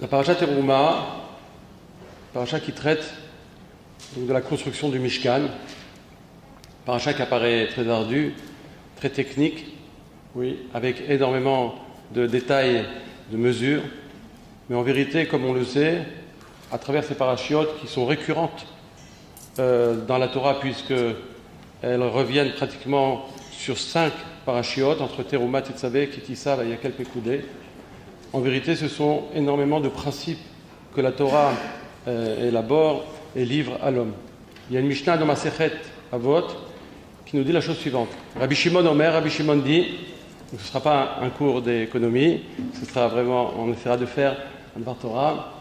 La paracha Teruma, paracha qui traite donc de la construction du Mishkan, paracha qui apparaît très ardu, très technique, oui, avec énormément de détails, de mesures, mais en vérité, comme on le sait, à travers ces parachiotes qui sont récurrentes dans la Torah, puisqu'elles reviennent pratiquement sur 5 parachiotes, entre Teruma, Tetzavé, Kitissa, et Yakel Pekudé. En vérité, ce sont énormément de principes que la Torah élabore et livre à l'homme. Il y a une Mishnah dans Masechet Avot qui nous dit la chose suivante. Rabbi Shimon Omer, Rabbi Shimon dit, ce ne sera pas un cours d'économie, ce sera vraiment, on essaiera de faire un Dvar Torah.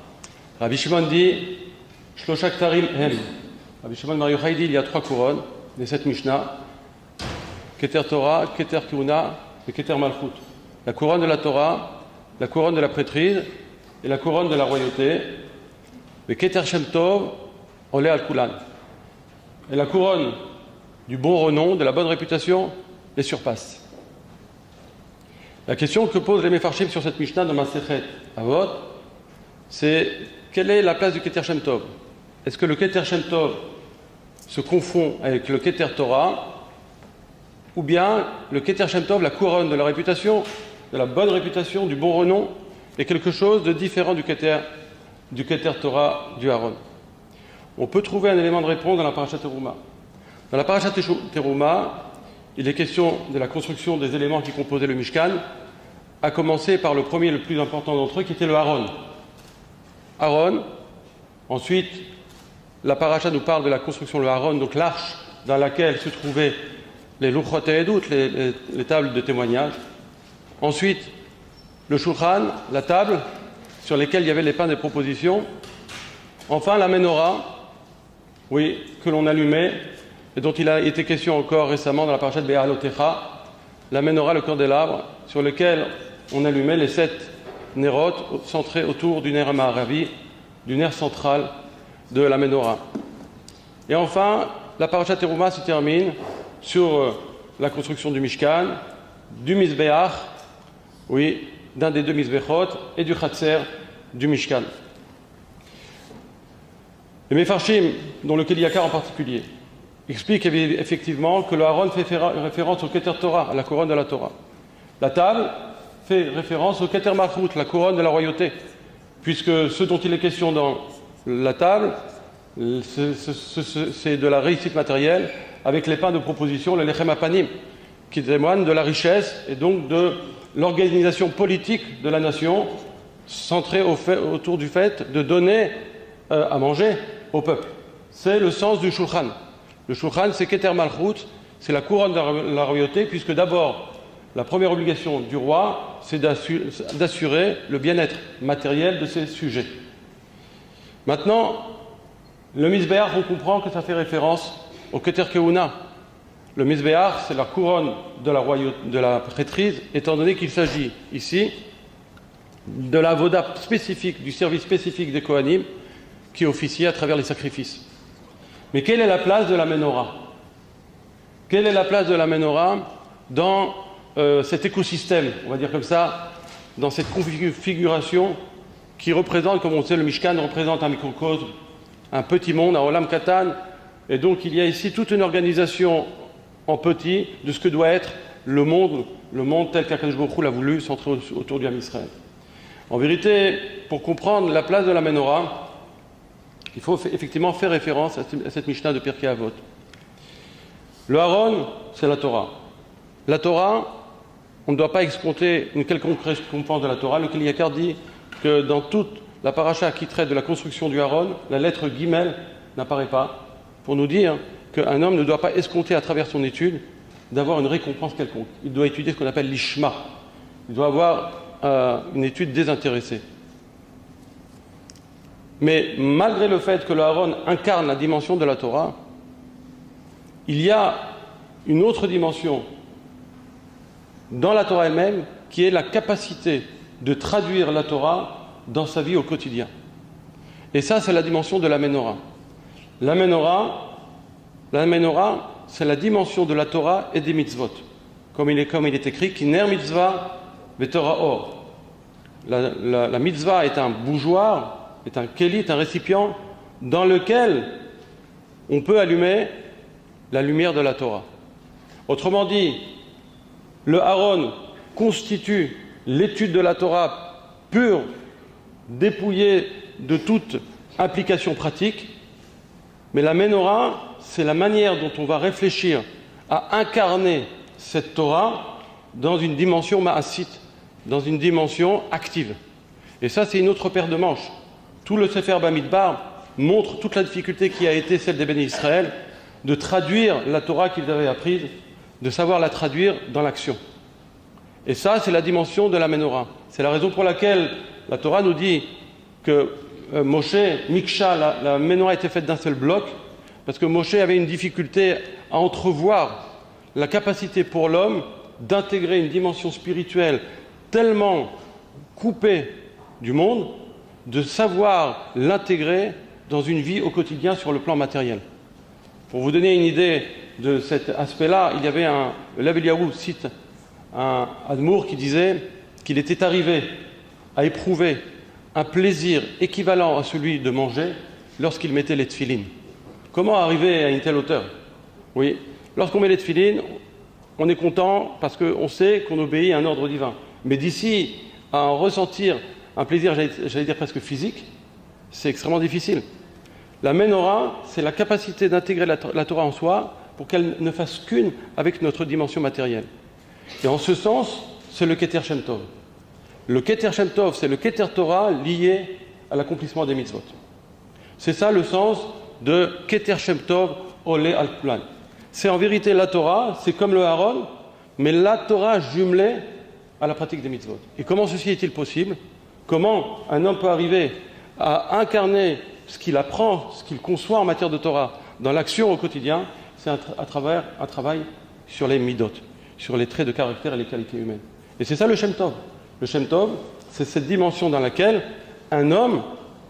Rabbi Shimon dit, Shlosha Ktarim Hem. Rabbi Shimon Bar Yochai dit, il y a 3 couronnes de cette Mishnah, Keter Torah, Keter Kehuna et Keter Malchut. La couronne de la Torah, la couronne de la prêtrise et la couronne de la royauté, le Keter Shem Tov, Olé al Kulan. Et la couronne du bon renom, de la bonne réputation, les surpasse. La question que posent les Mefarshim sur cette Mishnah dans Masechet Avot, c'est quelle est la place du Keter Shem Tov? Est-ce que le Keter Shem Tov se confond avec le Keter Torah, ou bien le Keter Shem Tov, la couronne de la réputation, de la bonne réputation, du bon renom, est quelque chose de différent du Keter Torah du Aaron? On peut trouver un élément de réponse dans la Parashat Teruma. Dans la Parashat Teruma, il est question de la construction des éléments qui composaient le Mishkan, à commencer par le premier, le plus important d'entre eux, qui était le Aaron. Aaron, ensuite, la Parashat nous parle de la construction de Aaron, donc l'arche dans laquelle se trouvaient les Luchot Edut, les tables de témoignage. Ensuite, le Shulchan, la table sur lesquelles il y avait les pains des propositions. Enfin, la Menorah, oui, que l'on allumait, et dont il a été question encore récemment dans la parashat Be'alotecha, la Menorah, le candélabre, sur lequel on allumait les 7 nérotes centrés autour du ner Ma'aravi, du ner central de la Menorah. Et enfin, la parashat Teruma se termine sur la construction du Mishkan, du Mizbeach, oui, d'un des 2 Mizbechot, et du Chatzer du Mishkan. Les Mefarshim, dont le Keliakar en particulier, expliquent effectivement que le Aaron fait référence au Keter Torah, à la couronne de la Torah. La table fait référence au Keter Malchut, la couronne de la royauté, puisque ce dont il est question dans la table, c'est de la réussite matérielle avec les pains de proposition, le Lechem Apanim, qui témoignent de la richesse et donc de l'organisation politique de la nation, centrée autour du fait de donner à manger au peuple. C'est le sens du Shulchan. Le Shulchan, c'est Keter Malchut, c'est la couronne de la royauté, puisque d'abord, la première obligation du roi, c'est d'assurer le bien-être matériel de ses sujets. Maintenant, le Mizbeach, on comprend que ça fait référence au Keter Kehuna. Le Mizbeach, c'est la couronne de la prêtrise, étant donné qu'il s'agit ici de la voda spécifique, du service spécifique des Kohanim, qui officie à travers les sacrifices. Mais quelle est la place de la Menorah? Quelle est la place de la Menorah dans cet écosystème, on va dire comme ça, dans cette configuration qui représente, comme on sait, le Mishkan représente un microcosme, un petit monde, un Olam Katan, et donc il y a ici toute une organisation en petit de ce que doit être le monde tel qu'Akadosh Baruch Hu l'a voulu, centré autour du Ham Israël. En vérité, pour comprendre la place de la Menorah, il faut effectivement faire référence à cette Mishnah de Pirkei Avot. Le Aaron, c'est la Torah. La Torah, on ne doit pas escompter une quelconque récompense de la Torah. Le Keliakar dit que dans toute la paracha qui traite de la construction du Aaron, la lettre Gimel n'apparaît pas, pour nous dire qu'un homme ne doit pas escompter à travers son étude d'avoir une récompense quelconque. Il doit étudier ce qu'on appelle l'ishma. Il doit avoir une étude désintéressée. Mais malgré le fait que le Aaron incarne la dimension de la Torah, il y a une autre dimension dans la Torah elle-même qui est la capacité de traduire la Torah dans sa vie au quotidien. Et ça, c'est la dimension de la Menorah. La Menorah, c'est la dimension de la Torah et des mitzvot. Comme il est écrit, Ki ner mitzvah ve'Torah or. La mitzvah est un bougeoir, est un kéli, est un récipient dans lequel on peut allumer la lumière de la Torah. Autrement dit, le Aaron constitue l'étude de la Torah pure, dépouillée de toute implication pratique, mais la Ménorah, c'est la manière dont on va réfléchir à incarner cette Torah dans une dimension ma'asite, dans une dimension active. Et ça, c'est une autre paire de manches. Tout le Sefer Bamidbar montre toute la difficulté qui a été celle des bénis Israël de traduire la Torah qu'ils avaient apprise, de savoir la traduire dans l'action. Et ça, c'est la dimension de la Ménorah. C'est la raison pour laquelle la Torah nous dit que Moshe, Miksha, la Ménorah était faite d'un seul bloc, parce que Moshe avait une difficulté à entrevoir la capacité pour l'homme d'intégrer une dimension spirituelle tellement coupée du monde, de savoir l'intégrer dans une vie au quotidien sur le plan matériel. Pour vous donner une idée de cet aspect-là, il y avait Lev Eliyahu cite un Admour qui disait qu'il était arrivé à éprouver un plaisir équivalent à celui de manger lorsqu'il mettait les tefilines. Comment arriver à une telle hauteur? Oui, lorsqu'on met les tefilines, on est content parce qu'on sait qu'on obéit à un ordre divin. Mais d'ici à en ressentir un plaisir, j'allais dire presque physique, c'est extrêmement difficile. La Ménorah, c'est la capacité d'intégrer la Torah en soi pour qu'elle ne fasse qu'une avec notre dimension matérielle. Et en ce sens, c'est le Keter Shem Tov. Le Keter Shem Tov, c'est le Keter Torah lié à l'accomplissement des mitzvot. C'est ça le sens de Keter Shem Tov Olé al Kulan. C'est en vérité la Torah, c'est comme le Aaron, mais la Torah jumelée à la pratique des mitzvot. Et comment ceci est-il possible? Comment un homme peut arriver à incarner ce qu'il apprend, ce qu'il conçoit en matière de Torah dans l'action au quotidien? C'est à travers un travail sur les midot, sur les traits de caractère et les qualités humaines. Et c'est ça le Shem Tov. Le Shem Tov, c'est cette dimension dans laquelle un homme,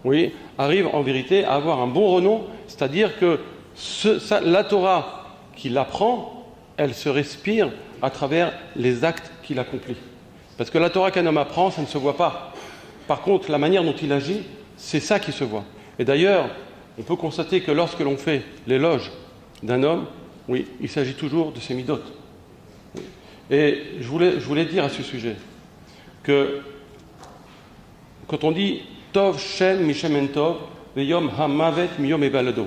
oui, arrive en vérité à avoir un bon renom, c'est-à-dire que la Torah qu'il apprend, elle se respire à travers les actes qu'il accomplit. Parce que la Torah qu'un homme apprend, ça ne se voit pas. Par contre, la manière dont il agit, c'est ça qui se voit. Et d'ailleurs, on peut constater que lorsque l'on fait l'éloge d'un homme, oui, il s'agit toujours de ses midot. Et je voulais dire à ce sujet que quand on dit Tov Shem Mishem En Tov, Veyom Hamavet Miyom Ebalado.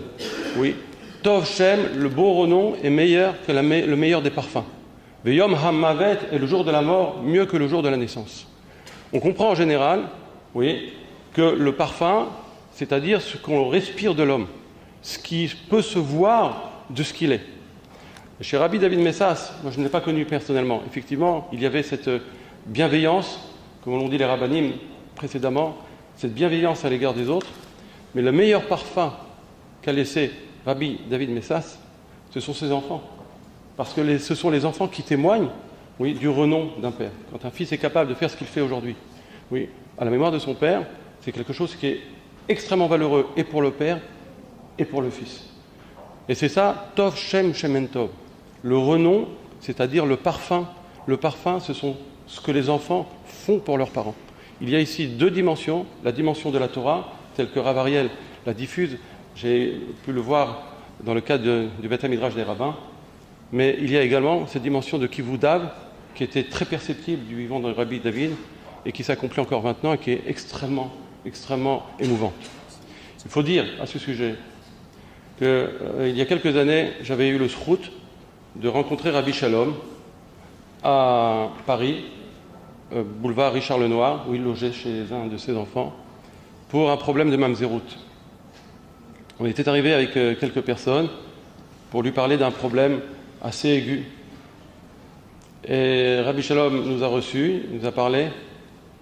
Oui, Tov Shem, le beau renom, est meilleur que le meilleur des parfums. Veyom Hamavet est le jour de la mort mieux que le jour de la naissance. On comprend en général, oui, que le parfum, c'est-à-dire ce qu'on respire de l'homme, ce qui peut se voir de ce qu'il est. Chez Rabbi David Messas, moi je ne l'ai pas connu personnellement, effectivement, il y avait cette bienveillance, comme l'ont dit les rabbinim précédemment, cette bienveillance à l'égard des autres, mais le meilleur parfum qu'a laissé Rabbi David Messas, ce sont ses enfants. Parce que ce sont les enfants qui témoignent, oui, du renom d'un père. Quand un fils est capable de faire ce qu'il fait aujourd'hui, oui, à la mémoire de son père, c'est quelque chose qui est extrêmement valeureux et pour le père et pour le fils. Et c'est ça, Tov Shem Shemen Tov. Le renom, c'est-à-dire le parfum. Le parfum, ce sont ce que les enfants font pour leurs parents. Il y a ici deux dimensions. La dimension de la Torah, telle que Rav Ariel la diffuse. J'ai pu le voir dans le cadre du Beth Midrash des rabbins. Mais il y a également cette dimension de Kivudav, qui était très perceptible du vivant de Rabbi David, et qui s'accomplit encore maintenant, et qui est extrêmement, extrêmement émouvante. Il faut dire à ce sujet qu'il y a quelques années, j'avais eu le srout de rencontrer Rabbi Shalom à Paris, boulevard Richard Lenoir, où il logeait chez un de ses enfants, pour un problème de mamzerout. On était arrivé avec quelques personnes pour lui parler d'un problème assez aigu. Et Rabbi Shalom nous a reçus, il nous a parlé,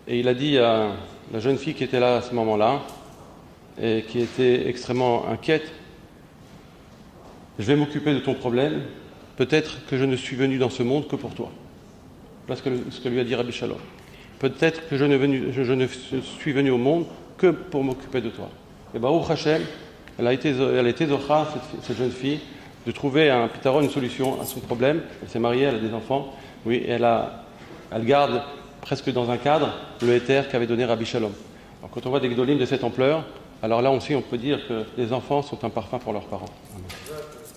et il a dit à la jeune fille qui était là à ce moment-là, et qui était extrêmement inquiète, « Je vais m'occuper de ton problème, peut-être que je ne suis venu dans ce monde que pour toi. » Voilà ce que lui a dit Rabbi Shalom. « Peut-être que je ne suis venu au monde que pour m'occuper de toi. » Et Baruch Hashem, elle a été zocha, cette jeune fille, de trouver un pitaron, une solution à son problème. Elle s'est mariée, elle a des enfants, oui, et elle garde presque dans un cadre, le éther qu'avait donné Rabbi Shalom. Alors, quand on voit des gdolim de cette ampleur, alors là aussi on peut dire que les enfants sont un parfum pour leurs parents. Amen.